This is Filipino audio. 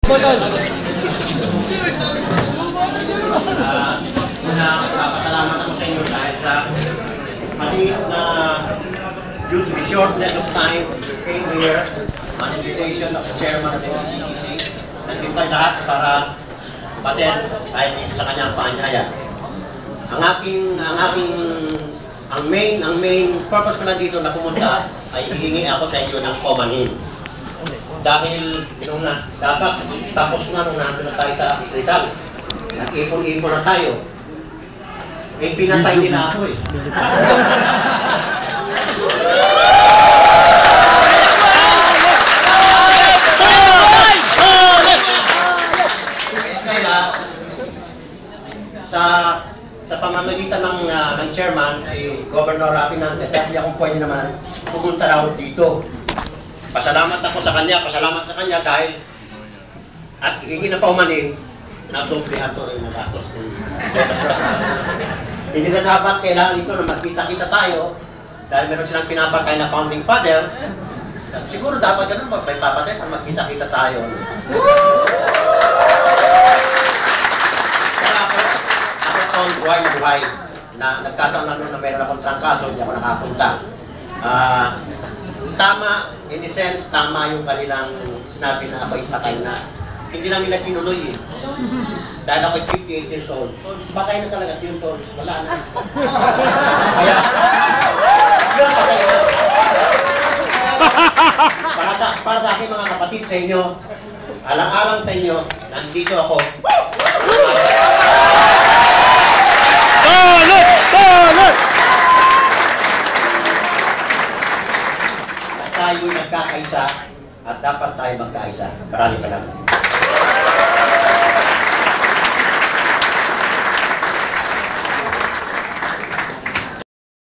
Una, papasalamat ako sa inyo dahil sa maliit na shortness of time you came here on invitation of the chairman of the PCC. Nandito tayo lahat para batin kahit sa kanyang paanyaya. Ang main purpose ko na dito na pumunta ay hihingi ako sa inyo ng paumanhin. Dahil nung dapat tapos na nung nandun na tayo sa Rizal, nag-ipon-ipon na tayo. Eh, pinatay nila ako eh. Kaya, sa pamamagitan ng chairman, si Governor Rafi Nante, sabi niya kung pwede naman pumunta raw dito. Pasalamat ako sa kanya dahil at hihingi na paumanhin na duplihan to rin na gastos. Hindi na dapat kailangan ito na magkita-kita tayo dahil meron silang pinapakay na founding father. Siguro dapat ganun magpapatay para magkita-kita tayo. Kaya ako buhay na buhay na nagkataon lang na meron akong trangkaso, hindi ako nakapunta. Tama, in a sense, tama yung kanilang sinabi na ako'y patay na. Hindi namin na tinuloy eh. Dahil ako'y 58 years old. Patay na talaga, yun tol. Wala na. Kaya, yun patay na. Para sa aking mga kapatid sa inyo, alang-alang sa inyo, nandito ako. Tayo'y nagkakaisa at dapat tayo magkaisa. Maraming salamat.